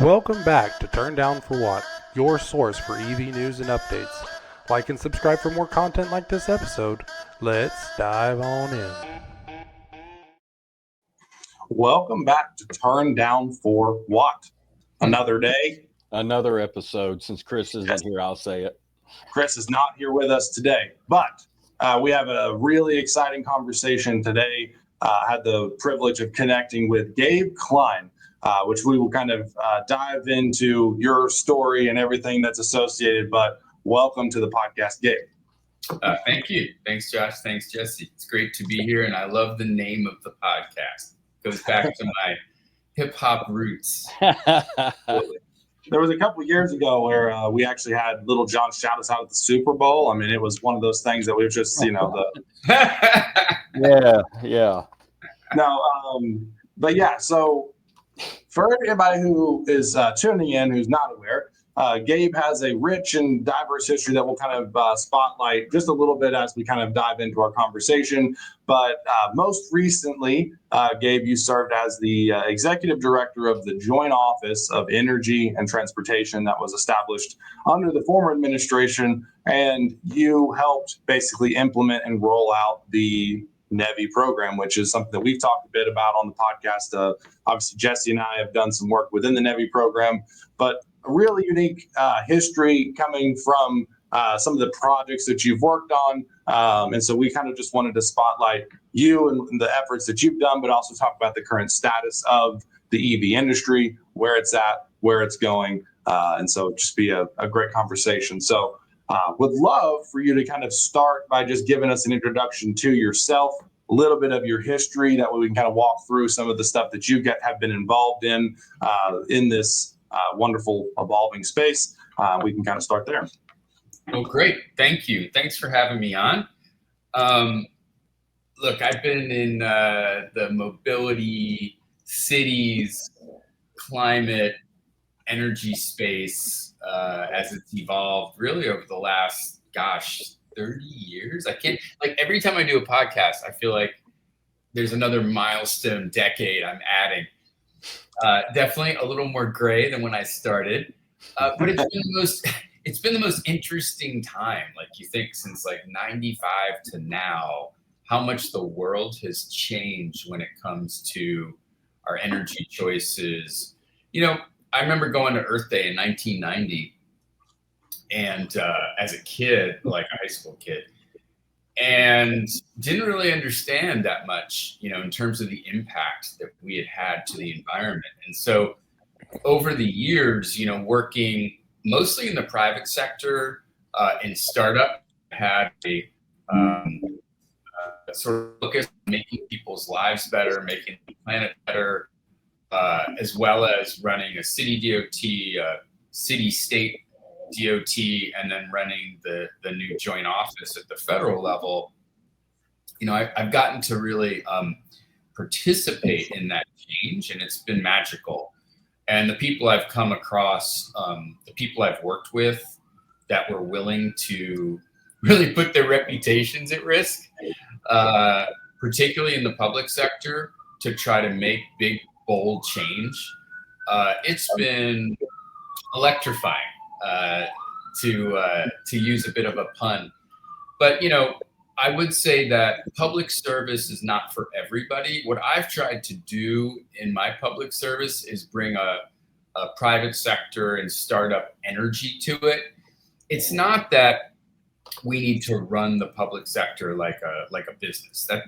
Welcome back to Turn Down for What, your source for EV news and updates. Like and subscribe for more content like this episode. Let's dive on in. Welcome back to Turn Down for What? Another day. Another episode. Since Chris isn't here, I'll say it. Chris is not here with us today, but we have a really exciting conversation today. Had the privilege of connecting with Gabe Klein, which we will kind of dive into your story and everything that's associated. But welcome to the podcast, Gabe. Thank you. Thanks, Josh. Thanks, Jesse. It's great to be here, and I love the name of the podcast. It goes back to my hip hop roots. There was a couple of years ago where we actually had Little John shout us out at the Super Bowl. I mean, it was one of those things that we were just, Yeah. No, but yeah, so for everybody who is tuning in who's not aware, Gabe has a rich and diverse history that we'll kind of spotlight just a little bit as we kind of dive into our conversation. But most recently, Gabe, you served as the executive director of the Joint Office of Energy and Transportation that was established under the former administration, and you helped basically implement and roll out the Nebby program, which is something that we've talked a bit about on the podcast. Obviously, Jesse and I have done some work within the Nebby program, but a really unique history coming from some of the projects that you've worked on. And so we kind of just wanted to spotlight you and the efforts that you've done, but also talk about the current status of the EV industry, where it's at, where it's going. And so just be a great conversation. So would love for you to kind of start by just giving us an introduction to yourself, a little bit of your history, that way we can kind of walk through some of the stuff that you have been involved in this wonderful evolving space. We can kind of start there. Oh, great. Thank you. Thanks for having me on. Look, I've been in the mobility, cities, climate, energy space as it's evolved really over the last, 30 years. I can't, like, every time I do a podcast, I feel like there's another milestone decade I'm adding. Definitely a little more gray than when I started, but it's been the most interesting time. Like, you think since like 95 to now, how much the world has changed when it comes to our energy choices. I remember going to Earth Day in 1990, and as a kid, like a high school kid, and didn't really understand that much, in terms of the impact that we had to the environment. And so over the years, working mostly in the private sector, in startup, had a sort of focus on making people's lives better, making the planet better, as well as running a city DOT, city-state DOT, and then running the new joint office at the federal level. I've gotten to really participate in that change, and it's been magical. And the people I've come across, the people I've worked with that were willing to really put their reputations at risk, particularly in the public sector, to try to make big, bold change. It's been electrifying, to use a bit of a pun. But, I would say that public service is not for everybody. What I've tried to do in my public service is bring a private sector and startup energy to it. It's not that we need to run the public sector like a business. That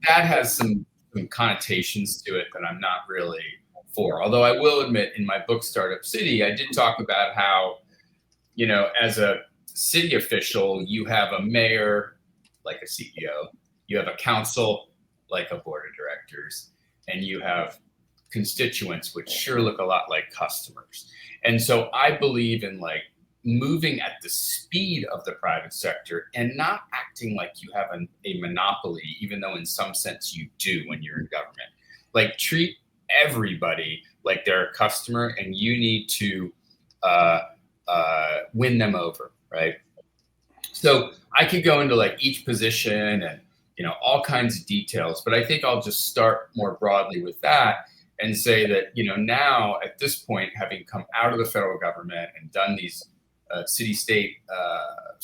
has some connotations to it that I'm not really for. Although I will admit, in my book Startup City, I did talk about how, as a city official, you have a mayor like a CEO, you have a council like a board of directors, and you have constituents, which sure look a lot like customers. And so I believe in moving at the speed of the private sector and not acting like you have a monopoly, even though in some sense you do when you're in government. Treat everybody like they're a customer, and you need to win them over, right? So I could go into each position and all kinds of details, but I think I'll just start more broadly with that and say that, now at this point, having come out of the federal government and done these city, state,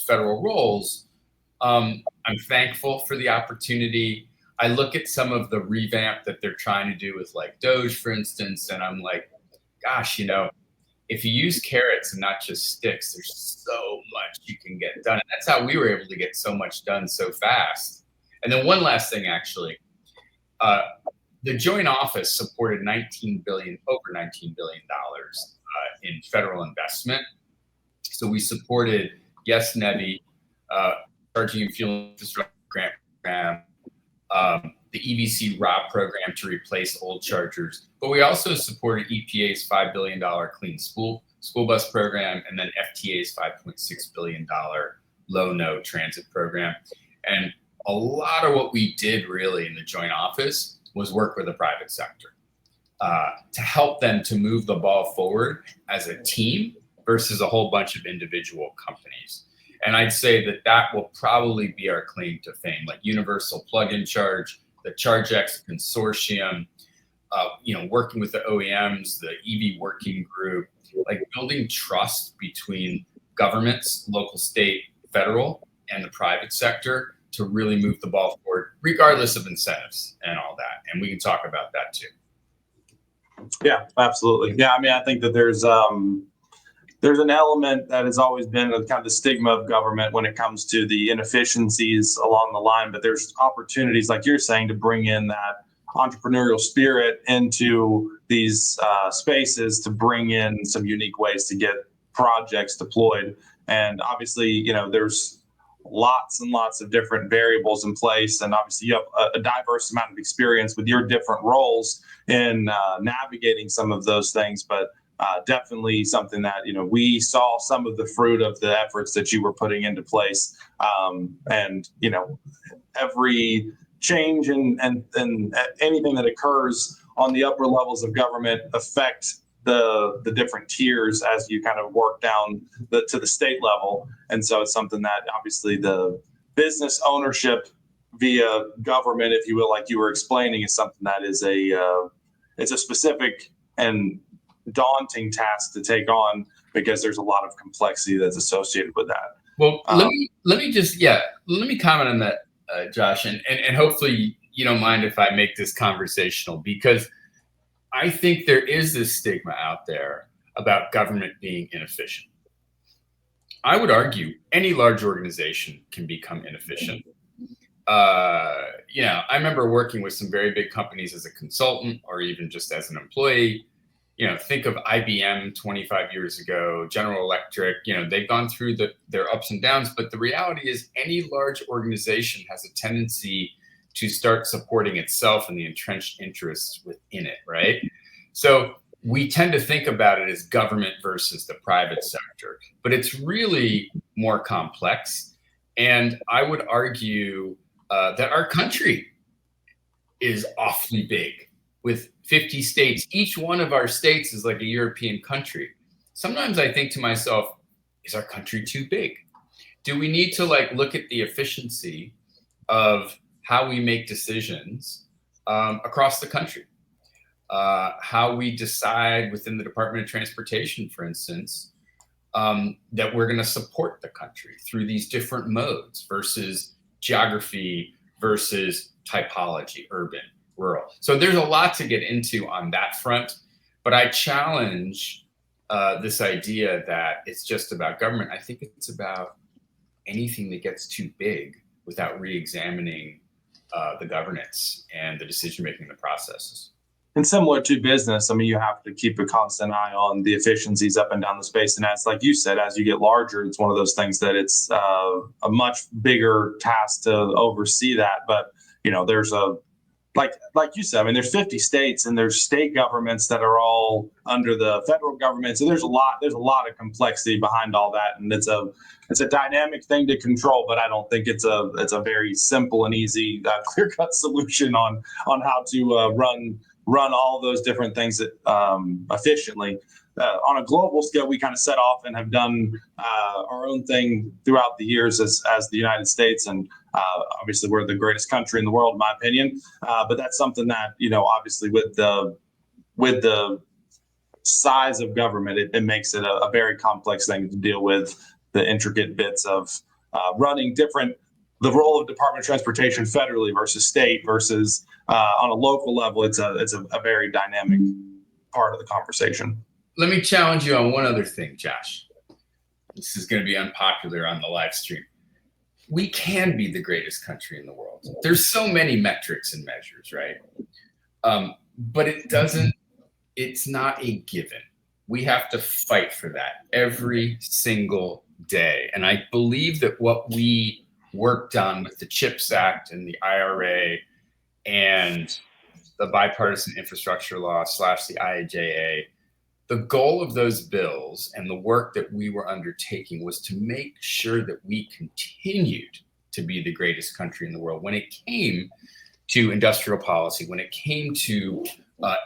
federal roles, I'm thankful for the opportunity. I look at some of the revamp that they're trying to do with like Doge, for instance, and I'm like, gosh, if you use carrots and not just sticks, there's so much you can get done. And that's how we were able to get so much done so fast. And then one last thing, actually, the Joint Office supported over $19 billion in federal investment. So we supported Yes Nebby, Charging and Fuel Infrastructure Grant Program, the EVC ROB program to replace old chargers. But we also supported EPA's $5 billion Clean School Bus program, and then FTA's $5.6 billion low-no transit program. And a lot of what we did really in the Joint Office was work with the private sector to help them to move the ball forward as a team versus a whole bunch of individual companies. And I'd say that will probably be our claim to fame, like Universal Plug-in Charge, the ChargeX Consortium, working with the OEMs, the EV Working Group, like building trust between governments, local, state, federal, and the private sector to really move the ball forward, regardless of incentives and all that. And we can talk about that too. Yeah, absolutely. Yeah, I mean, I think that there's an element that has always been kind of the stigma of government when it comes to the inefficiencies along the line, but there's opportunities, like you're saying, to bring in that entrepreneurial spirit into these spaces to bring in some unique ways to get projects deployed. And obviously, there's lots and lots of different variables in place. And obviously you have a diverse amount of experience with your different roles in navigating some of those things, but definitely something that, we saw some of the fruit of the efforts that you were putting into place. And every change and anything that occurs on the upper levels of government affect the different tiers as you kind of work down to the state level. And so it's something that obviously the business ownership via government, if you will, like you were explaining, is something that is it's a specific and daunting task to take on because there's a lot of complexity that's associated with that. Well, let me comment on that, Josh, and hopefully you don't mind if I make this conversational, because I think there is this stigma out there about government being inefficient. I would argue any large organization can become inefficient. I remember working with some very big companies as a consultant or even just as an employee. Think of IBM 25 years ago, General Electric, they've gone through their ups and downs, but the reality is any large organization has a tendency to start supporting itself and the entrenched interests within it, right? So we tend to think about it as government versus the private sector, but it's really more complex. And I would argue that our country is awfully big with 50 states. Each one of our states is like a European country. Sometimes I think to myself, is our country too big? Do we need to look at the efficiency of how we make decisions across the country? How we decide within the Department of Transportation, for instance, that we're going to support the country through these different modes versus geography versus typology, urban, rural. So there's a lot to get into on that front, but I challenge this idea that it's just about government. I think it's about anything that gets too big without re-examining the governance and the decision-making in the processes. And similar to business, I mean, you have to keep a constant eye on the efficiencies up and down the space. And as, like you said, as you get larger, it's one of those things that it's a much bigger task to oversee that. But, there's like you said, I mean, there's 50 states and there's state governments that are all under the federal government. So there's a lot of complexity behind all that. And it's a dynamic thing to control, but I don't think it's a very simple and easy, clear cut solution on how to run all those different things efficiently. On a global scale, we kind of set off and have done our own thing throughout the years as the United States. And obviously, we're the greatest country in the world, in my opinion. But that's something that, obviously with the with the size of government, it makes it a very complex thing to deal with the intricate bits of running the role of Department of Transportation federally versus state versus on a local level. It's a very dynamic part of the conversation. Let me challenge you on one other thing, Josh. This is going to be unpopular on the live stream. We can be the greatest country in the world. There's so many metrics and measures, right? But it's not a given. We have to fight for that every single day. And I believe that what we worked on with the CHIPS Act and the IRA and the bipartisan infrastructure law / the IIJA, the goal of those bills and the work that we were undertaking was to make sure that we continued to be the greatest country in the world when it came to industrial policy, when it came to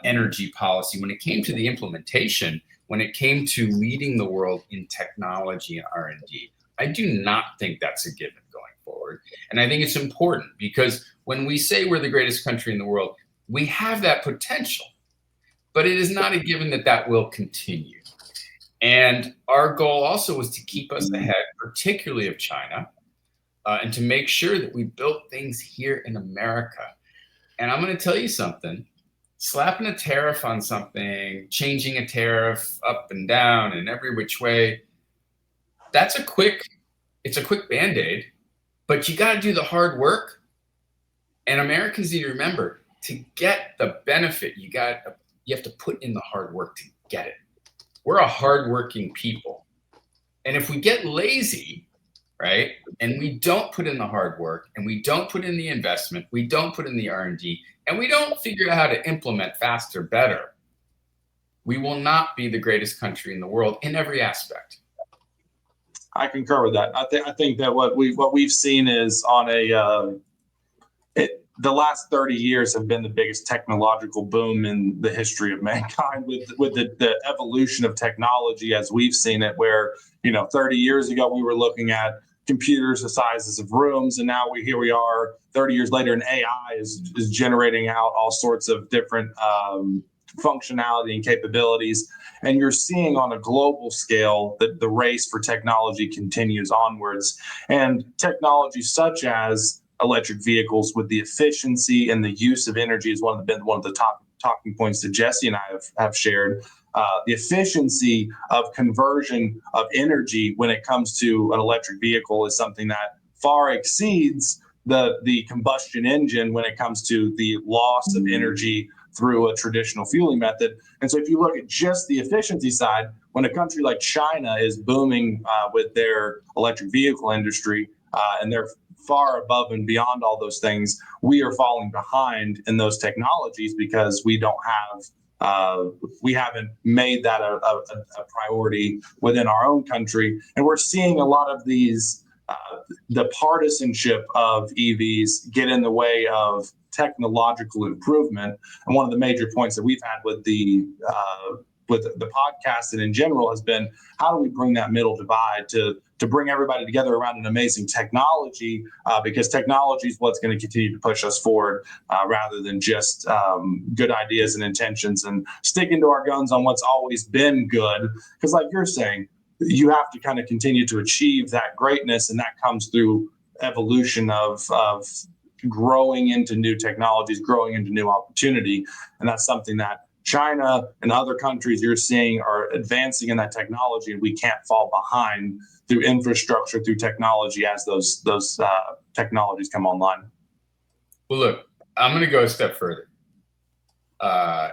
energy policy, when it came to the implementation, when it came to leading the world in technology and R&D. I do not think that's a given going forward. And I think it's important because when we say we're the greatest country in the world, we have that potential, but it is not a given that that will continue. And our goal also was to keep us ahead, particularly of China, and to make sure that we built things here in America. And I'm going to tell you something, slapping a tariff on something, changing a tariff up and down and every which way, it's a quick Band-Aid, but you got to do the hard work. And Americans need to remember, to get the benefit, you have to put in the hard work to get it. We're a hardworking people. And if we get lazy, right, and we don't put in the hard work, and we don't put in the investment, we don't put in the R&D, and we don't figure out how to implement faster, better, we will not be the greatest country in the world in every aspect. I concur with that. I think that what we've seen is on the last 30 years have been the biggest technological boom in the history of mankind with the evolution of technology as we've seen it, where 30 years ago we were looking at computers the sizes of rooms, and now here we are 30 years later, and AI is generating out all sorts of different functionality and capabilities. And you're seeing on a global scale that the race for technology continues onwards. And technology such as electric vehicles, with the efficiency and the use of energy, has been one of the top talking points that Jesse and I have shared. The efficiency of conversion of energy when it comes to an electric vehicle is something that far exceeds the combustion engine when it comes to the loss of energy through a traditional fueling method. And so if you look at just the efficiency side, when a country like China is booming with their electric vehicle industry, and they're far above and beyond all those things, we are falling behind in those technologies because we haven't made that a priority within our own country. And we're seeing a lot of these, the partisanship of EVs get in the way of technological improvement. And one of the major points that we've had with the podcast and in general has been, how do we bring that middle divide to bring everybody together around an amazing technology, because technology is what's going to continue to push us forward, rather than just good ideas and intentions and sticking to our guns on what's always been good. Because like you're saying, you have to kind of continue to achieve that greatness, and that comes through evolution of growing into new technologies, growing into new opportunity. And that's something that China and other countries you're seeing are advancing in that technology, and we can't fall behind through infrastructure, through technology as those technologies come online. Well, look, I'm going to go a step further.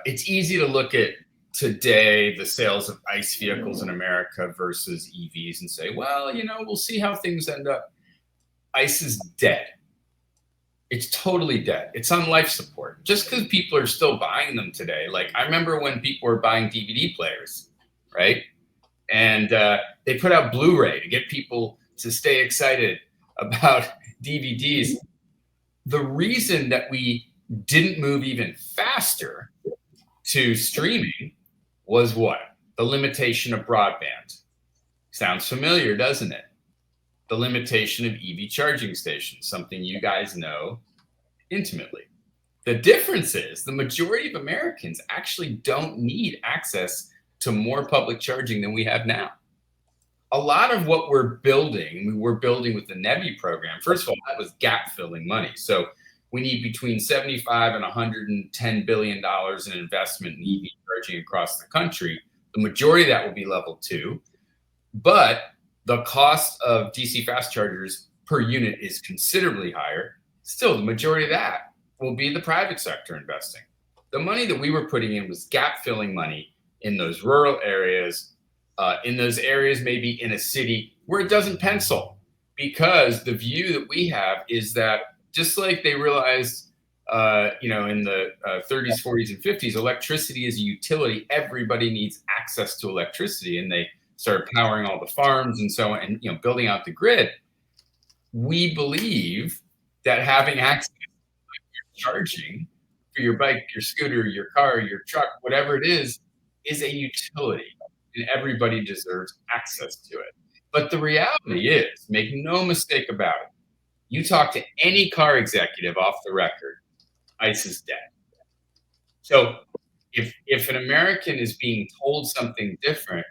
It's easy to look at today the sales of ICE vehicles in America versus EVs and say, well, we'll see how things end up. ICE is dead. It's totally dead. It's on life support. Just because people are still buying them today. Like, I remember when people were buying DVD players, right? And they put out Blu-ray to get people to stay excited about DVDs. The reason that we didn't move even faster to streaming was what? The limitation of broadband. Sounds familiar, doesn't it? The limitation of EV charging stations, something you guys know intimately. The difference is the majority of Americans actually don't need access to more public charging than we have now. A lot of what we're building with the Nebby program, first of all, that was gap filling money. So we need between 75 and 110 billion dollars in investment in EV charging across the country. The majority of that will be level 2, but the cost of DC fast chargers per unit is considerably higher. Still, the majority of that will be the private sector investing. The money that we were putting in was gap filling money in those rural areas, in those areas maybe in a city where it doesn't pencil, because the view that we have is that just like they realized, in the 30s, 40s, and 50s, electricity is a utility. Everybody needs access to electricity, and they started powering all the farms and so on, and building out the grid. We believe that having access to charging for your bike, your scooter, your car, your truck, whatever it is a utility, and everybody deserves access to it. But the reality is, make no mistake about it, you talk to any car executive off the record, ICE is dead. So if an American is being told something different,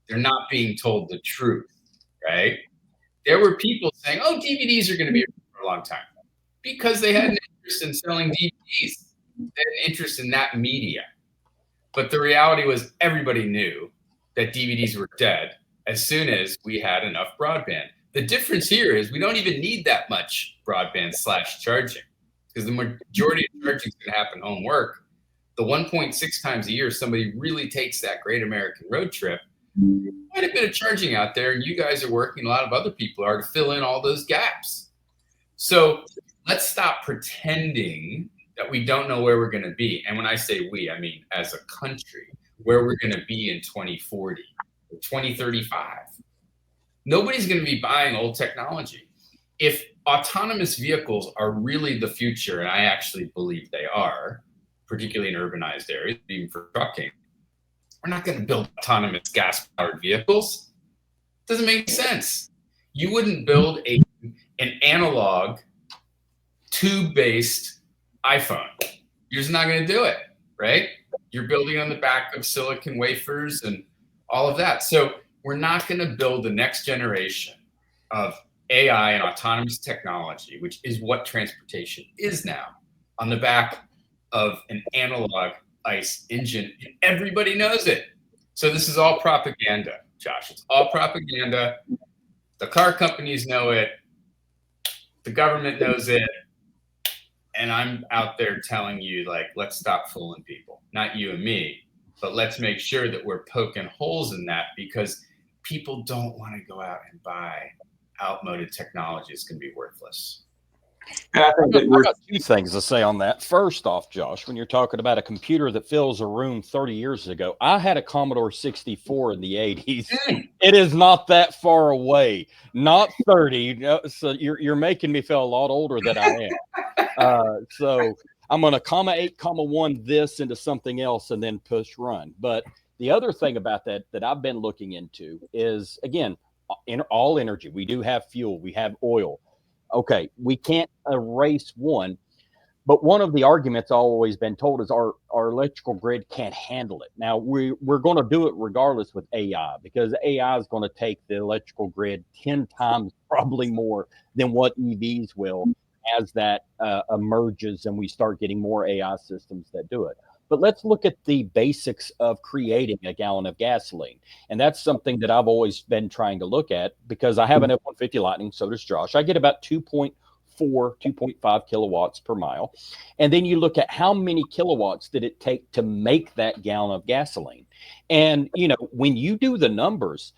they're not being told the truth, right? There were people saying, oh, DVDs are going to be around for a long time, because they had an interest in selling DVDs. They had an interest in that media. But the reality was everybody knew that DVDs were dead as soon as we had enough broadband. The difference here is we don't even need that much broadband / charging, because the majority of charging is going to happen home work. The 1.6 times a year somebody really takes that great American road trip, quite a bit of charging out there, and you guys are working, a lot of other people are, to fill in all those gaps. So let's stop pretending that we don't know where we're going to be. And when I say we, I mean as a country, where we're going to be in 2040 or 2035. Nobody's going to be buying old technology. If autonomous vehicles are really the future, and I actually believe they are, particularly in urbanized areas, even for trucking, we're not going to build autonomous gas-powered vehicles. Doesn't make sense. You wouldn't build an analog tube-based iPhone. You're just not going to do it, right? You're building on the back of silicon wafers and all of that. So we're not going to build the next generation of AI and autonomous technology, which is what transportation is now, on the back of an analog ICE engine. And everybody knows it. So this is all propaganda, Josh. It's all propaganda. The car companies know it. The government knows it. And I'm out there telling you, like, let's stop fooling people. Not you and me, but let's make sure that we're poking holes in that, because people don't want to go out and buy outmoded technology. It's going to be worthless. And I think that I've got 2 things to say on that. First off, Josh, when you're talking about a computer that fills a room 30 years ago, I had a Commodore 64 in the 80s. It is not that far away, not 30. So you're making me feel a lot older than I am. So I'm going to (8, 1) this into something else and then push run. But the other thing about that I've been looking into is, again, in all energy, we do have fuel, we have oil. Okay, we can't erase one, but one of the arguments I've always been told is our electrical grid can't handle it. Now, we're going to do it regardless with AI, because AI is going to take the electrical grid 10 times, probably more, than what EVs will as that emerges and we start getting more AI systems that do it. But let's look at the basics of creating a gallon of gasoline. And that's something that I've always been trying to look at, because I have an F-150 Lightning, so does Josh. I get about 2.4, 2.5 kilowatts per mile. And then you look at how many kilowatts did it take to make that gallon of gasoline. And, when you do the numbers,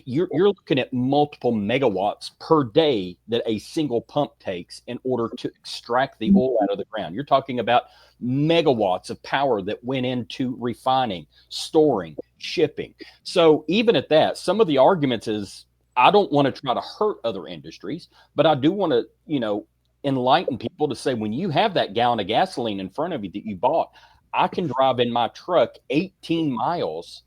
you're looking at multiple megawatts per day that a single pump takes in order to extract the oil out of the ground. You're talking about megawatts of power that went into refining, storing, shipping. So even at that, some of the arguments is, I don't want to try to hurt other industries, but I do want to, enlighten people to say, when you have that gallon of gasoline in front of you that you bought, I can drive in my truck 18 miles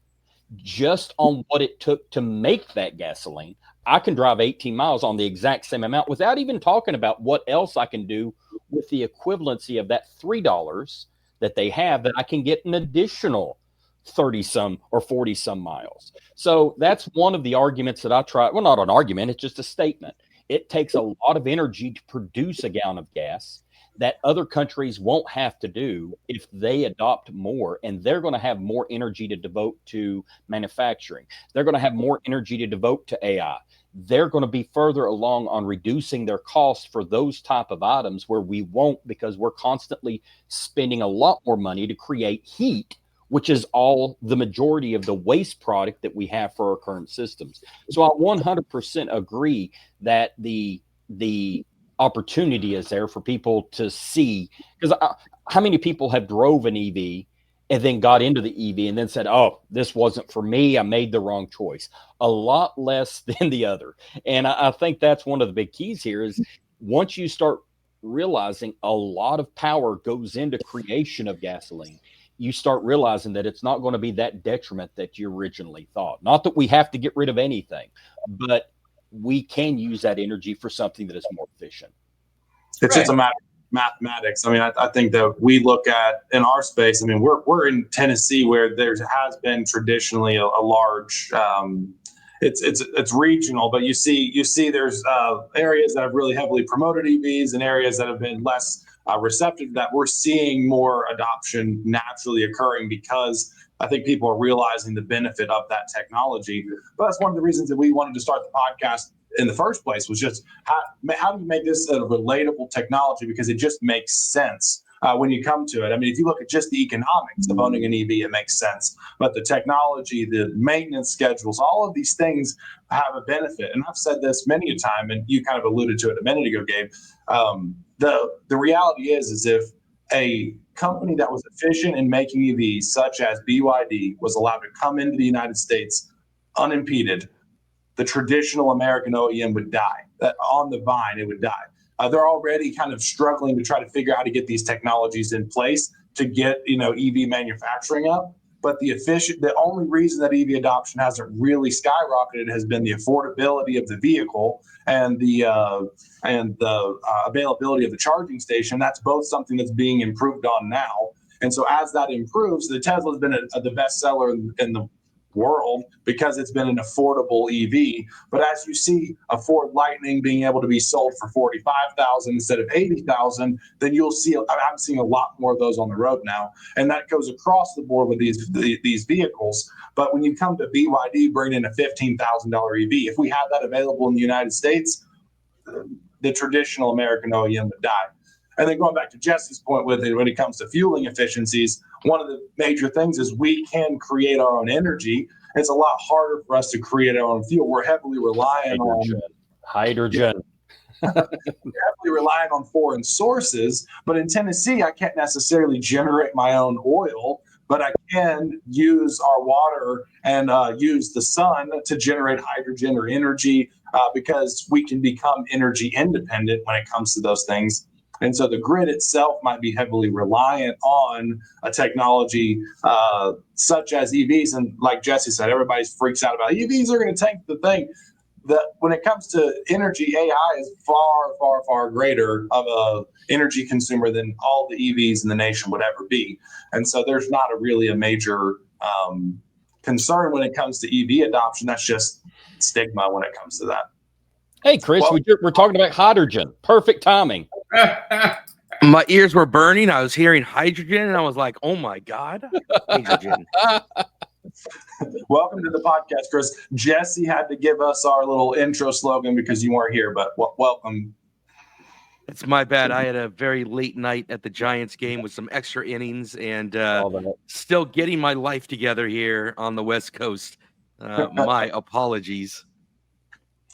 just on what it took to make that gasoline. I can drive 18 miles on the exact same amount without even talking about what else I can do with the equivalency of that $3 that they have, that I can get an additional 30 some or 40 some miles. So that's one of the arguments that I try. Well, not an argument, it's just a statement. It takes a lot of energy to produce a gallon of gas that other countries won't have to do if they adopt more, and they're going to have more energy to devote to manufacturing. They're going to have more energy to devote to AI. They're going to be further along on reducing their costs for those type of items, where we won't, because we're constantly spending a lot more money to create heat, which is all the majority of the waste product that we have for our current systems. So I 100% agree that the opportunity is there for people to see, because how many people have drove an EV and then got into the EV and then said, oh, this wasn't for me, I made the wrong choice? A lot less than the other. And I think that's one of the big keys here, is once you start realizing a lot of power goes into creation of gasoline, you start realizing that it's not going to be that detriment that you originally thought. Not that we have to get rid of anything, but we can use that energy for something that is more efficient. It's just a matter of mathematics. I mean, I think that we look at in our space. I mean, we're in Tennessee, where there has been traditionally a large. It's regional, but you see there's areas that have really heavily promoted EVs and areas that have been less receptive to that. We're seeing more adoption naturally occurring because I think people are realizing the benefit of that technology. But that's one of the reasons that we wanted to start the podcast in the first place, was just how do you make this a relatable technology, because it just makes sense when you come to it. I mean, if you look at just the economics of owning an EV, it makes sense. But the technology, the maintenance schedules, all of these things have a benefit. And I've said this many a time, and you kind of alluded to it a minute ago, Gabe. The reality is if a company that was efficient in making EVs, such as BYD, was allowed to come into the United States unimpeded, the traditional American OEM would die. That on the vine, it would die. They're already kind of struggling to try to figure out how to get these technologies in place to get EV manufacturing up. But the only reason that EV adoption hasn't really skyrocketed has been the affordability of the vehicle and the availability of the charging station. That's both something that's being improved on now. And so as that improves, the Tesla has been the best seller in the world because it's been an affordable EV. But as you see a Ford Lightning being able to be sold for $45,000 instead of $80,000, then you'll see. I'm seeing a lot more of those on the road now, and that goes across the board with these vehicles. But when you come to BYD bringing in a $15,000 EV, if we had that available in the United States, the traditional American OEM would die. And then going back to Jesse's point with it, when it comes to fueling efficiencies, one of the major things is we can create our own energy. It's a lot harder for us to create our own fuel. We're heavily relying on hydrogen. We're heavily relying on foreign sources. But in Tennessee, I can't necessarily generate my own oil, but I can use our water and use the sun to generate hydrogen or energy because we can become energy independent when it comes to those things. And so the grid itself might be heavily reliant on a technology such as EVs. And like Jesse said, everybody freaks out about EVs are going to tank the thing. When it comes to energy, AI is far, far, far greater of a energy consumer than all the EVs in the nation would ever be. And so there's not really a major concern when it comes to EV adoption. That's just stigma when it comes to that. Hey, Chris, we're talking about hydrogen. Perfect timing. My ears were burning. I was hearing hydrogen, and I was like, oh, my God, hydrogen. Welcome to the podcast, Chris. Jesse had to give us our little intro slogan because you weren't here, but welcome. It's my bad. I had a very late night at the Giants game with some extra innings and still getting my life together here on the West Coast. My apologies.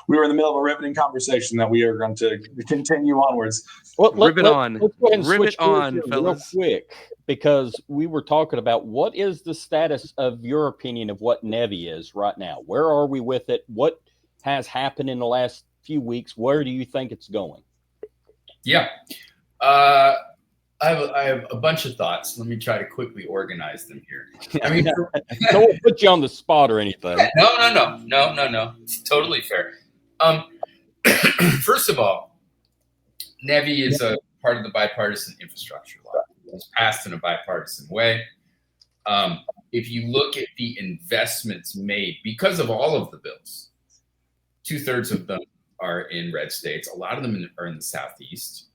We were in the middle of a riveting conversation that we are going to continue onwards. Well, Let's go ahead and switch gears real quick, because we were talking about what is the status of your opinion of what Nebby is right now. Where are we with it? What has happened in the last few weeks? Where do you think it's going? Yeah. I have a bunch of thoughts. Let me try to quickly organize them here. I mean, don't put you on the spot or anything. No. It's totally fair. First of all, Nebby is a part of the bipartisan infrastructure law. It was passed in a bipartisan way. If you look at the investments made because of all of the bills, 2/3 of them are in red states. A lot of them are in the Southeast.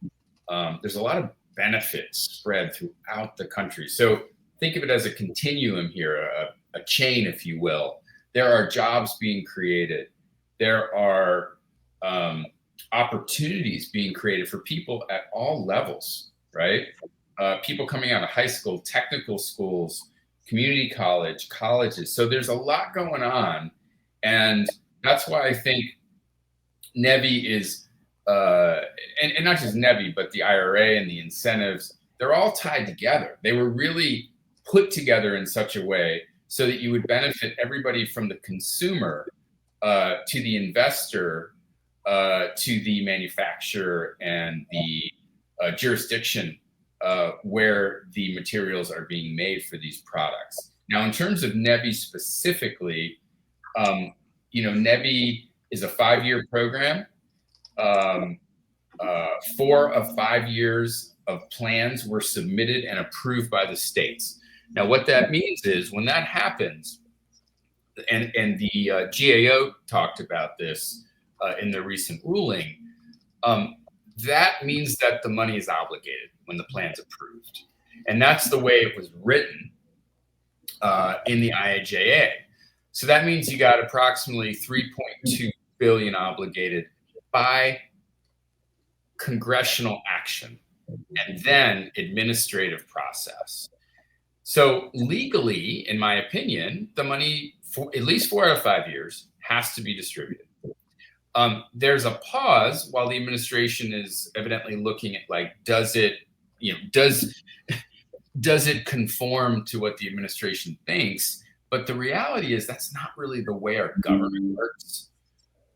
There's a lot of benefits spread throughout the country. So think of it as a continuum here, a chain, if you will. There are jobs being created. There are opportunities being created for people at all levels, right? People coming out of high school, technical schools, community colleges. So there's a lot going on. And that's why I think Nebby is, and not just Nebby, but the IRA and the incentives, they're all tied together. They were really put together in such a way so that you would benefit everybody from the consumer to the investor to the manufacturer and the jurisdiction where the materials are being made for these products. Now, in terms of Nebby specifically, Nebby is a 5-year program. 4 of 5 years of plans were submitted and approved by the states. Now, what that means is when that happens, and the GAO talked about this in their recent ruling, that means that the money is obligated when the plan's approved. And that's the way it was written in the IIJA. So that means you got approximately $3.2 billion obligated by congressional action and then administrative process. So legally, in my opinion, the money for at least 4 out of 5 years has to be distributed. There's a pause while the administration is evidently looking at does it conform to what the administration thinks? But the reality is that's not really the way our government works.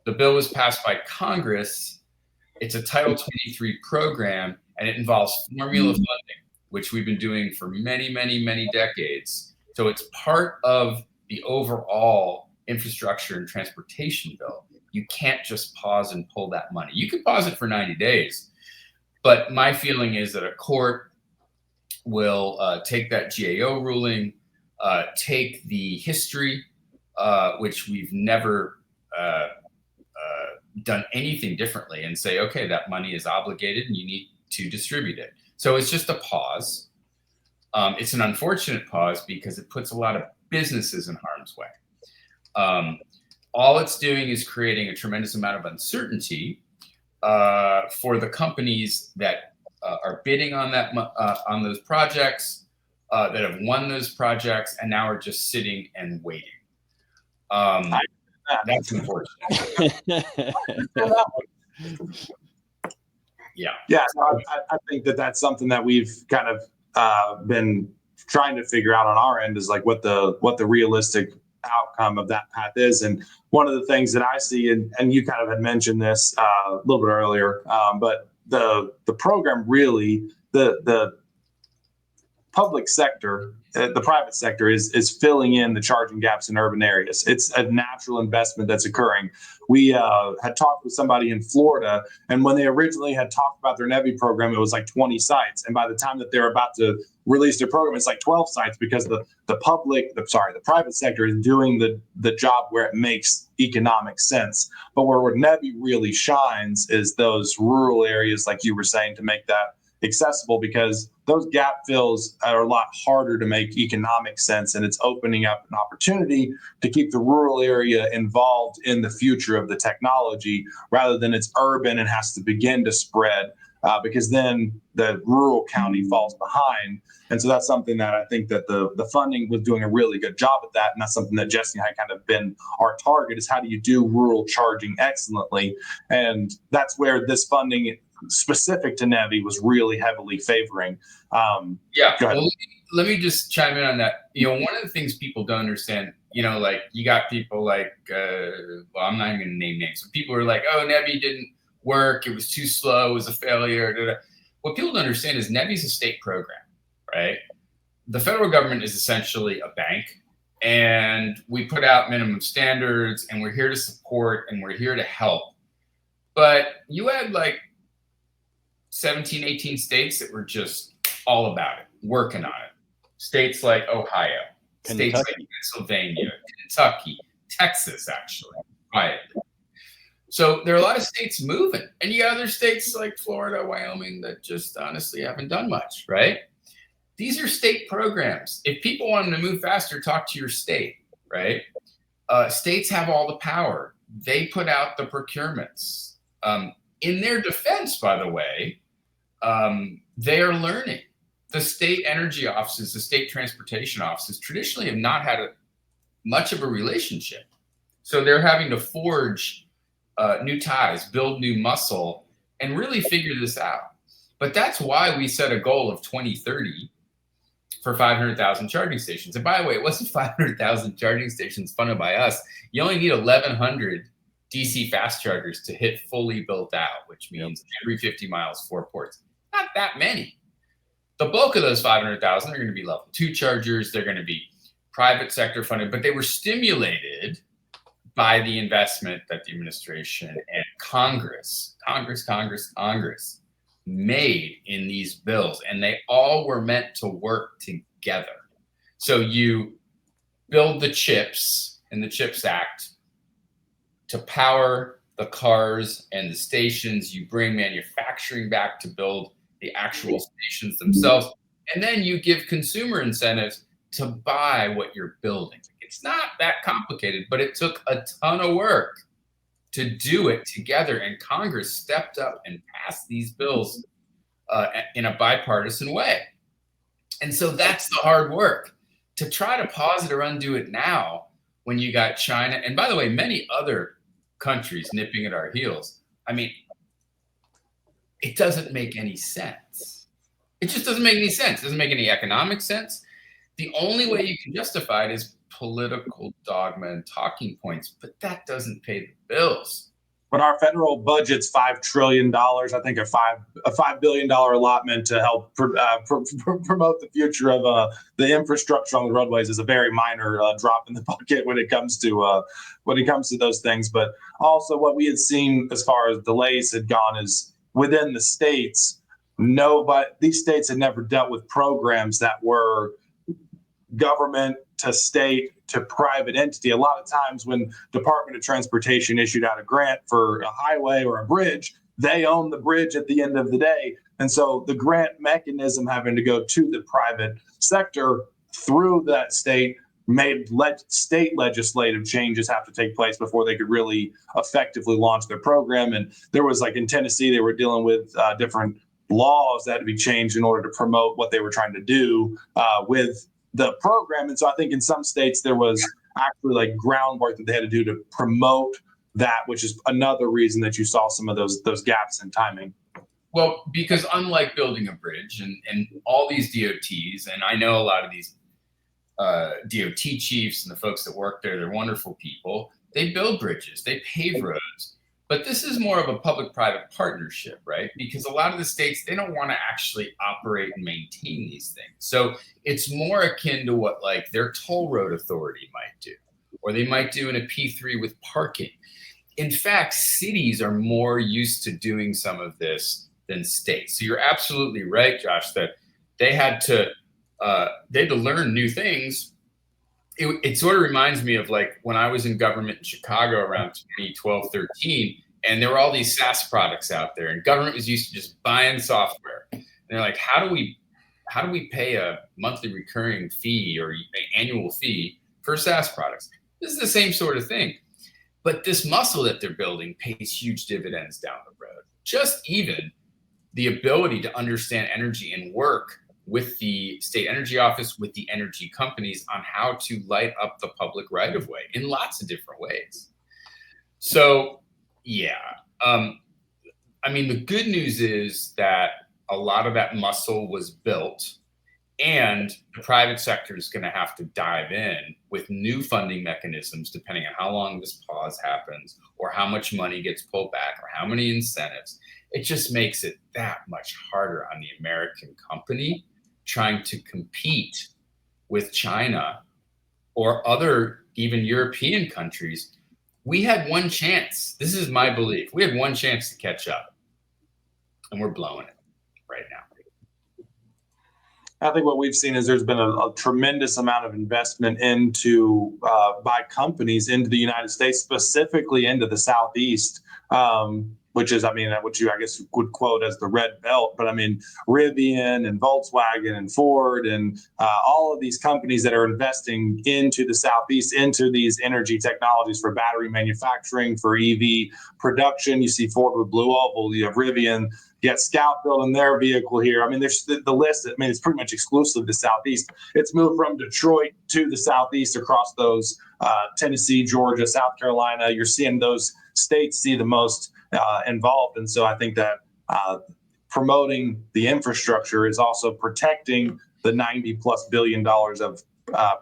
The bill was passed by Congress. It's a Title 23 program, and it involves formula funding, which we've been doing for many, many, many decades. So it's part of the overall infrastructure and transportation bill. You can't just pause and pull that money. You can pause it for 90 days. But my feeling is that a court will take that GAO ruling, take the history, which we've never done anything differently, and say, okay, that money is obligated and you need to distribute it. So it's just a pause. It's an unfortunate pause because it puts a lot of businesses in harm's way. All it's doing is creating a tremendous amount of uncertainty for the companies that are bidding on on those projects, that have won those projects, and now are just sitting and waiting. That's unfortunate. Yeah. So I think that's something that we've kind of been trying to figure out on our end is what the realistic outcome of that path is. And one of the things that I see, and you kind of had mentioned this a little bit earlier, but the program really, the public sector, the private sector is filling in the charging gaps in urban areas. It's a natural investment that's occurring. We had talked with somebody in Florida, and when they originally had talked about their Nebby program, it was 20 sites. And by the time that they're about to release their program, it's 12 sites because the private sector is doing the job where it makes economic sense. But where Nebby really shines is those rural areas, like you were saying, to make that accessible, because those gap fills are a lot harder to make economic sense, and it's opening up an opportunity to keep the rural area involved in the future of the technology rather than it's urban and has to begin to spread, because then the rural county falls behind. And so that's something that I think that the funding was doing a really good job at that. And that's something that Jesse and I kind of been our target, is how do you do rural charging excellently? And that's where this funding specific to Nebby was really heavily favoring. Well, let me just chime in on that. One of the things people don't understand, you got people I'm not even going to name names. So people are like, oh, Nebby didn't work. It was too slow. It was a failure. What people don't understand is Nebby's a state program, right? The federal government is essentially a bank, and we put out minimum standards, and we're here to support, and we're here to help. But you had 17, 18 states that were just all about it, working on it. States like Ohio, states like Pennsylvania, Kentucky, Texas, actually, quietly. So there are a lot of states moving, and you got other states like Florida, Wyoming that just honestly haven't done much, right? These are state programs. If people want them to move faster, talk to your state, right? States have all the power. They put out the procurements. In their defense, by the way, they are learning. The state energy offices, the state transportation offices traditionally have not had much of a relationship. So they're having to forge new ties, build new muscle, and really figure this out. But that's why we set a goal of 2030 for 500,000 charging stations. And by the way, it wasn't 500,000 charging stations funded by us. You only need 1,100 DC fast chargers to hit fully built out, which means every 50 miles, 4 ports. Not that many. The bulk of those 500,000 are going to be level 2 chargers. They're going to be private sector funded, but they were stimulated by the investment that the administration and Congress made in these bills, and they all were meant to work together. So you build the chips in the CHIPS Act to power the cars and the stations. You bring manufacturing back to build the actual stations themselves, and then you give consumer incentives to buy what you're building. It's not that complicated, but it took a ton of work to do it together, and Congress stepped up and passed these bills in a bipartisan way. And so that's the hard work. To try to pause it or undo it now when you got China, and by the way, many other countries nipping at our heels, I mean, it doesn't make any sense. It just doesn't make any sense. It doesn't make any economic sense. The only way you can justify it is political dogma and talking points, but that doesn't pay the bills. But our federal budget's $5 trillion. I think a $5 billion allotment to help promote the future of the infrastructure on the roadways is a very minor drop in the bucket when it comes to those things. But also, what we had seen as far as delays had gone is within the states. These states had never dealt with programs that were government to state to private entity. A lot of times when Department of Transportation issued out a grant for a highway or a bridge, they own the bridge at the end of the day. And so the grant mechanism having to go to the private sector through that state made state legislative changes have to take place before they could really effectively launch their program. And there was, like in Tennessee, they were dealing with different laws that had to be changed in order to promote what they were trying to do with the program. And so I think in some states there was actually like groundwork that they had to do to promote that, which is another reason that you saw some of those gaps in timing. Well, because unlike building a bridge and all these DOTs, and I know a lot of these DOT chiefs and the folks that work there, they're wonderful people. They build bridges, they pave roads. But this is more of a public-private partnership, right? Because a lot of the states, they don't want to actually operate and maintain these things. So it's more akin to what like their toll road authority might do, or they might do in a P3 with parking. In fact, cities are more used to doing some of this than states. So you're absolutely right, Josh, that they had to learn new things. It sort of reminds me of like when I was in government in Chicago around 2012, 13, and there were all these SaaS products out there, and government was used to just buying software. And they're like, how do we pay a monthly recurring fee or an annual fee for SaaS products? This is the same sort of thing. But this muscle that they're building pays huge dividends down the road. Just even the ability to understand energy and work with the state energy office, with the energy companies on how to light up the public right of way in lots of different ways. So, yeah. I mean, the good news is that a lot of that muscle was built, and the private sector is going to have to dive in with new funding mechanisms, depending on how long this pause happens, or how much money gets pulled back, or how many incentives. It just makes it that much harder on the American company trying to compete with China or other even European countries. We had one chance. This is my belief. We had one chance to catch up, and we're blowing it. right now. I think what we've seen is there's been a tremendous amount of investment into by companies into the United States, specifically into the Southeast, which is, what you, I guess, would quote as the red belt. But I mean, Rivian and Volkswagen and Ford and all of these companies that are investing into the Southeast, into these energy technologies for battery manufacturing, for EV production. You see Ford with Blue Oval, you have Rivian. You got Scout building their vehicle here. I mean, there's the list. I mean, it's pretty much exclusive to Southeast. It's moved from Detroit to the Southeast across those Tennessee, Georgia, South Carolina. You're seeing those states see the most involved. And so I think that promoting the infrastructure is also protecting the $90+ billion of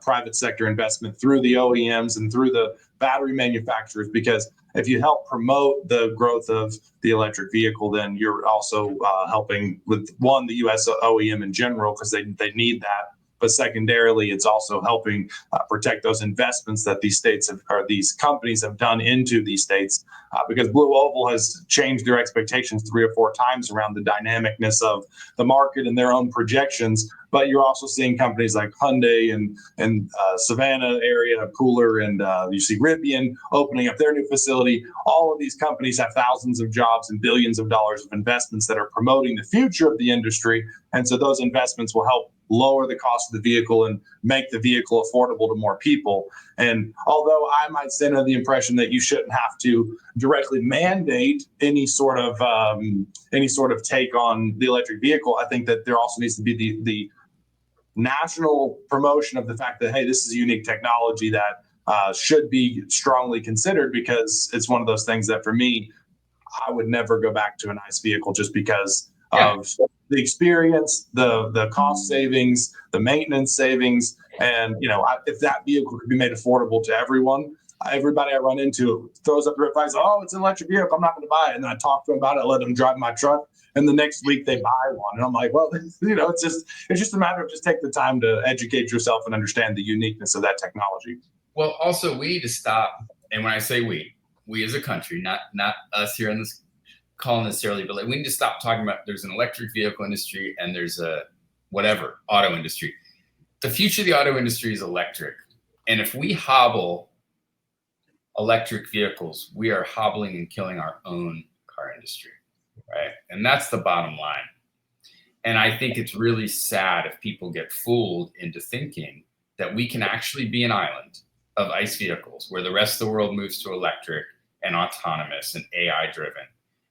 private sector investment through the OEMs and through the battery manufacturers, because if you help promote the growth of the electric vehicle, then you're also helping with, one, the U.S. OEM in general, because they need that. But secondarily, it's also helping protect those investments that these states have, or these companies have done into these states, because Blue Oval has changed their expectations 3 or 4 times around the dynamicness of the market and their own projections. But you're also seeing companies like Hyundai and Savannah area, Cooler, and you see Rivian opening up their new facility. All of these companies have thousands of jobs and billions of dollars of investments that are promoting the future of the industry. And so those investments will help lower the cost of the vehicle and make the vehicle affordable to more people. And although I might send under the impression that you shouldn't have to directly mandate any sort of take on the electric vehicle, I think that there also needs to be the national promotion of the fact that, hey, this is a unique technology that should be strongly considered, because it's one of those things that, for me, I would never go back to an ICE vehicle just because of the experience, the cost savings, the maintenance savings. And, if that vehicle could be made affordable to everyone, everybody I run into throws up their flags, oh, it's an electric vehicle, I'm not going to buy it. And then I talk to them about it, I let them drive my truck, and the next week they buy one. And I'm like, well, it's just a matter of just take the time to educate yourself and understand the uniqueness of that technology. Well, also, we need to stop. And when I say we as a country, not us here in this call necessarily, but we need to stop talking about there's an electric vehicle industry and there's a whatever auto industry. The future of the auto industry is electric. And if we hobble electric vehicles, we are hobbling and killing our own car industry, right? And that's the bottom line. And I think it's really sad if people get fooled into thinking that we can actually be an island of ICE vehicles where the rest of the world moves to electric and autonomous and AI driven,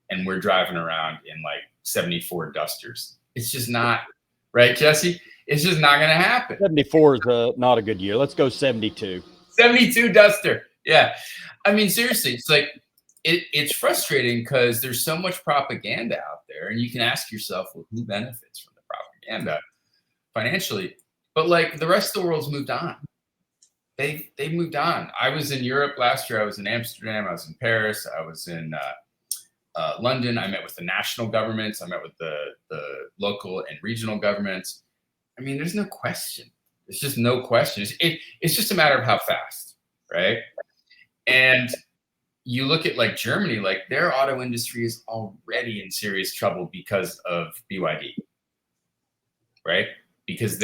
and we're driving around in like 74 Dusters. It's just not, right, Jesse? It's just not going to happen. 74 is not a good year. Let's go 72. 72 Duster. Yeah. I mean, seriously, it's like, it's frustrating because there's so much propaganda out there, and you can ask yourself, well, who benefits from the propaganda financially? But like, the rest of the world's moved on. They moved on. I was in Europe last year. I was in Amsterdam. I was in Paris. I was in London. I met with the national governments. I met with the local and regional governments. I mean, there's no question. There's just no question. It's just a matter of how fast, right? And you look at like Germany, like their auto industry is already in serious trouble because of BYD, right? Because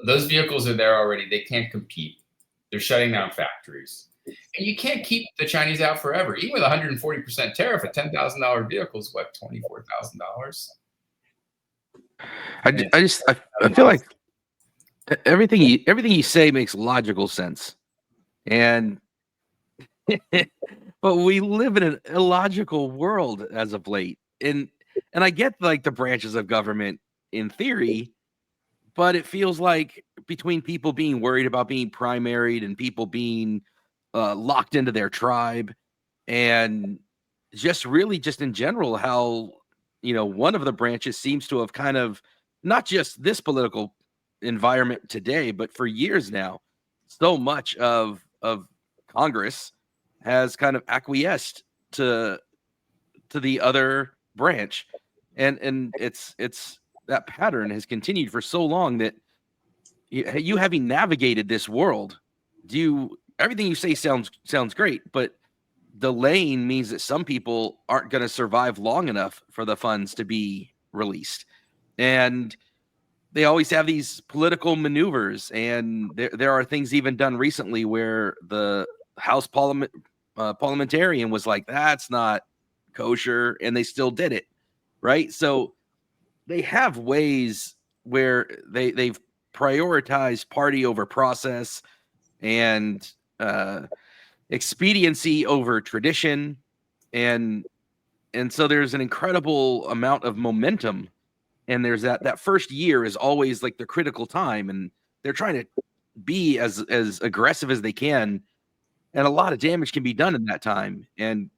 those vehicles are there already. They can't compete. They're shutting down factories. And you can't keep the Chinese out forever. Even with 140% tariff, a $10,000 vehicle is what, $24,000? I feel like everything you say makes logical sense, and but we live in an illogical world as of late, and I get like the branches of government in theory, but it feels like between people being worried about being primaried and people being locked into their tribe, and just in general how one of the branches seems to have kind of, not just this political environment today, but for years now, so much of Congress has kind of acquiesced to the other branch, and it's that pattern has continued for so long that you having navigated this world, everything you say sounds great, but delaying means that some people aren't going to survive long enough for the funds to be released. And they always have these political maneuvers, and there are things even done recently where the House parliamentarian was like, "That's not kosher," and they still did it, right? So they have ways where they've prioritized party over process and expediency over tradition, and so there's an incredible amount of momentum. And there's that first year is always like the critical time, and they're trying to be as aggressive as they can, and a lot of damage can be done in that time. And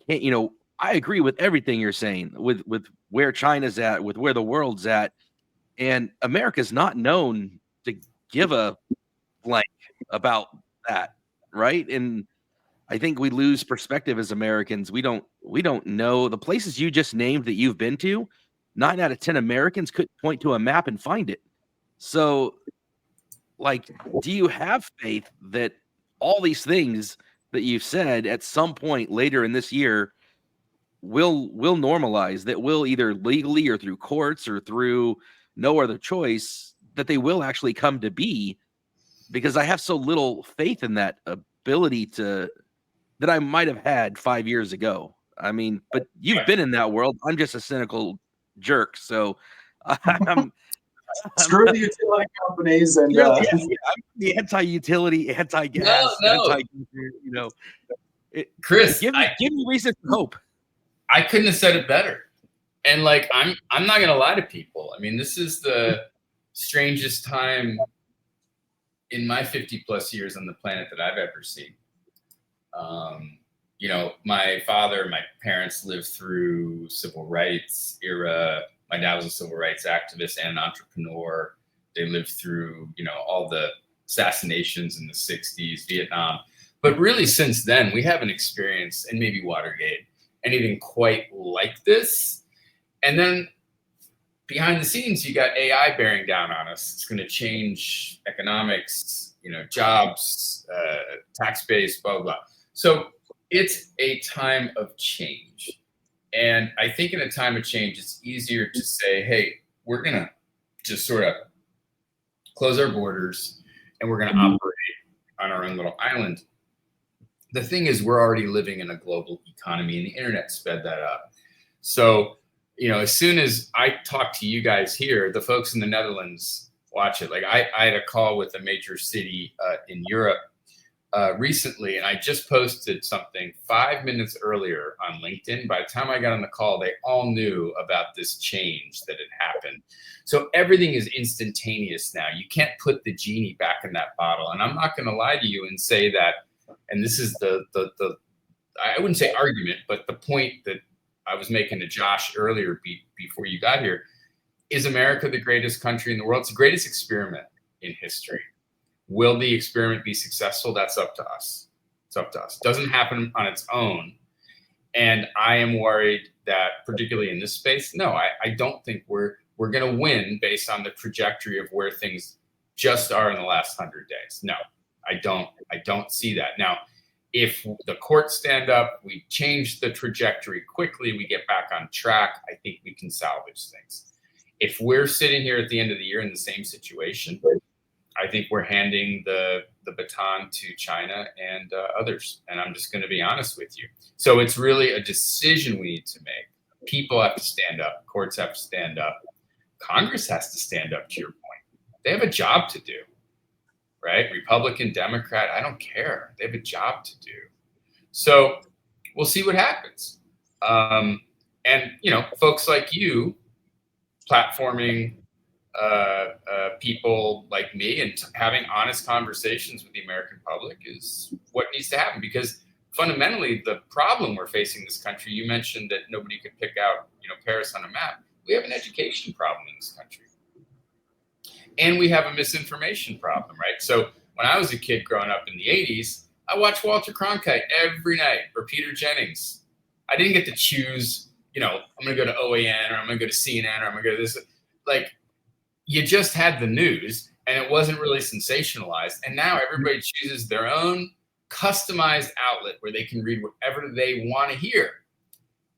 I agree with everything you're saying with where China's at, with where the world's at, and America's not known to give a blank about that, right? And I think we lose perspective as Americans. We don't know the places you just named that you've been to. 9 out of 10 Americans could point to a map and find it. So, like, do you have faith that all these things that you've said at some point later in this year will normalize, that will either legally or through courts or through no other choice, that they will actually come to be? Because I have so little faith in that ability that I might have had 5 years ago. I mean, but you've been in that world. I'm just a cynical jerk. So I'm screw the utility companies and I'm the anti-utility, anti-gas, No. Chris, give me reason for hope. I couldn't have said it better. And like, I'm not going to lie to people. I mean, this is the strangest time in my 50 plus years on the planet that I've ever seen. My father, my parents lived through civil rights era. My dad was a civil rights activist and an entrepreneur. They lived through, all the assassinations in the 60s, Vietnam. But really since then, we haven't experienced, and maybe Watergate, anything quite like this. And then behind the scenes, you got AI bearing down on us. It's going to change economics, jobs, tax base, blah, blah, blah. So it's a time of change. And I think in a time of change, it's easier to say, hey, we're going to just sort of close our borders and we're going to operate on our own little island. The thing is, we're already living in a global economy, and the internet sped that up. So, as soon as I talk to you guys here, the folks in the Netherlands watch it. Like I had a call with a major city in Europe recently, and I just posted something 5 minutes earlier on LinkedIn. By the time I got on the call, they all knew about this change that had happened. So everything is instantaneous now. You can't put the genie back in that bottle. And I'm not going to lie to you and say that, and this is the I wouldn't say argument, but the point that I was making to Josh earlier before you got here, is America the greatest country in the world? It's the greatest experiment in history. Will the experiment be successful? That's up to us. It's up to us. It doesn't happen on its own. And I am worried that, particularly in this space, no, I don't think we're going to win based on the trajectory of where things just are in the last 100 days. No, I don't see that. Now, if the courts stand up, we change the trajectory quickly, we get back on track, I think we can salvage things. If we're sitting here at the end of the year in the same situation, I think we're handing the baton to China and others. And I'm just going to be honest with you. So it's really a decision we need to make. People have to stand up. Courts have to stand up. Congress has to stand up, to your point. They have a job to do, right? Republican, Democrat, I don't care. They have a job to do. So we'll see what happens. And, folks like you platforming people like me and having honest conversations with the American public is what needs to happen, because fundamentally the problem we're facing in this country, you mentioned that nobody could pick out, Paris on a map. We have an education problem in this country. And we have a misinformation problem, right? So when I was a kid growing up in the 80s, I watched Walter Cronkite every night, or Peter Jennings. I didn't get to choose, I'm going to go to OAN, or I'm going to go to CNN, or I'm going to go to this. Like, you just had the news, and it wasn't really sensationalized. And now everybody chooses their own customized outlet where they can read whatever they want to hear.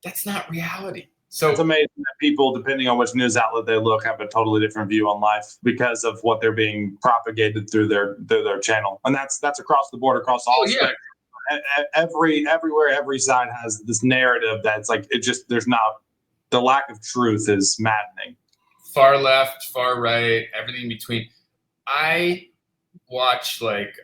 That's not reality. So it's amazing that people, depending on which news outlet they look, have a totally different view on life because of what they're being propagated through their channel, and that's across the board, across all spectrum. Everywhere, every side has this narrative that's like there's not, the lack of truth is maddening. Far left, far right, everything in between. I watch like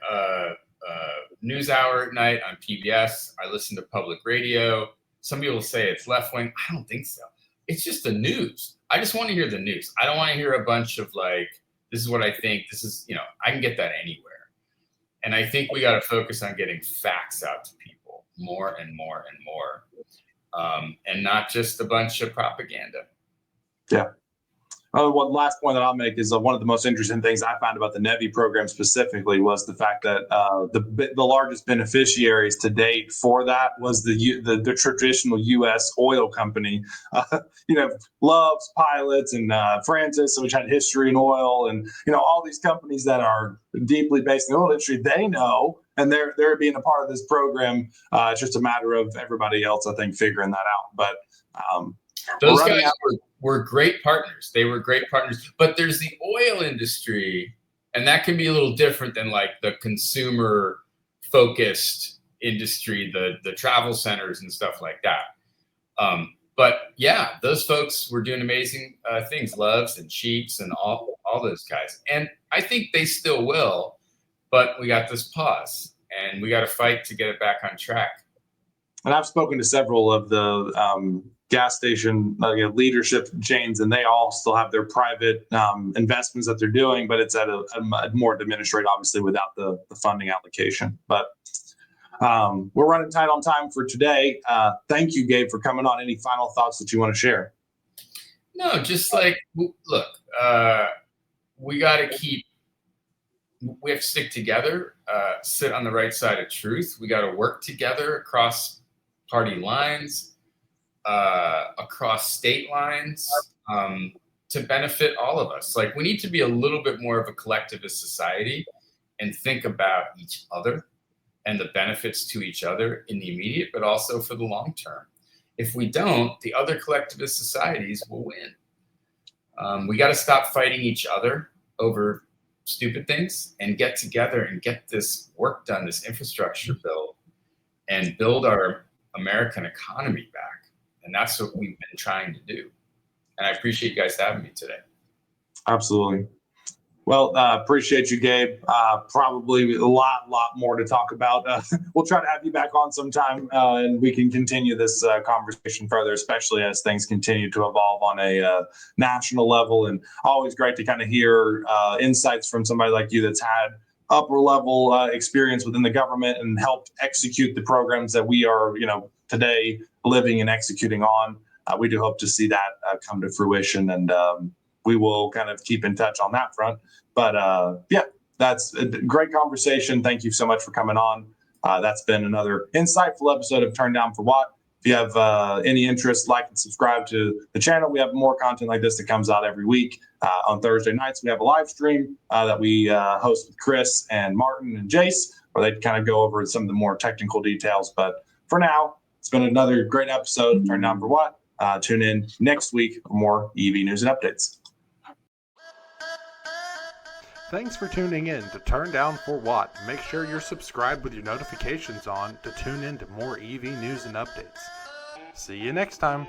NewsHour at night on PBS. I listen to public radio. Some people say it's left wing. I don't think so. It's just the news. I just want to hear the news. I don't want to hear a bunch of like, this is what I think. This is, I can get that anywhere. And I think we got to focus on getting facts out to people more and more and more, and not just a bunch of propaganda. Yeah. One last point that I'll make is one of the most interesting things I found about the Nebby program specifically was the fact that the largest beneficiaries to date for that was the traditional U.S. oil company. Love's, Pilots, and Francis, which had history in oil, and all these companies that are deeply based in the oil industry. They know, and they're being a part of this program. It's just a matter of everybody else, I think, figuring that out. But those guys were great partners. They were great partners. But there's the oil industry, and that can be a little different than like the consumer focused industry, the travel centers and stuff like that. But yeah, those folks were doing amazing things, Loves and Cheats and all those guys. And I think they still will, but we got this pause and we got to fight to get it back on track. And I've spoken to several of the gas station leadership chains, and they all still have their private investments that they're doing, but it's at a more diminished rate, obviously, without the funding allocation. But we're running tight on time for today. Thank you, Gabe, for coming on. Any final thoughts that you want to share? No, just like, look, we got to we have to stick together, sit on the right side of truth. We got to work together across party lines, across state lines, to benefit all of us. Like, we need to be a little bit more of a collectivist society and think about each other and the benefits to each other in the immediate, but also for the long term. If we don't, the other collectivist societies will win. We got to stop fighting each other over stupid things and get together and get this work done, this infrastructure built, and build our American economy back. And that's what we've been trying to do. And I appreciate you guys having me today. Absolutely. Well, appreciate you, Gabe. Probably a lot more to talk about. We'll try to have you back on sometime, and we can continue this conversation further, especially as things continue to evolve on a national level. And always great to kind of hear insights from somebody like you that's had upper level experience within the government and helped execute the programs that we are, today living and executing on. We do hope to see that come to fruition, and we will kind of keep in touch on that front. But yeah, that's a great conversation. Thank you so much for coming on. That's been another insightful episode of Turn Down for What. If you have any interest, like and subscribe to the channel. We have more content like this that comes out every week. On Thursday nights, we have a live stream that we host with Chris and Martin and Jace, where they kind of go over some of the more technical details. But for now, it's been another great episode of Turn Down for What. Tune in next week for more EV news and updates. Thanks for tuning in to Turn Down for What. Make sure you're subscribed with your notifications on to tune in to more EV news and updates. See you next time.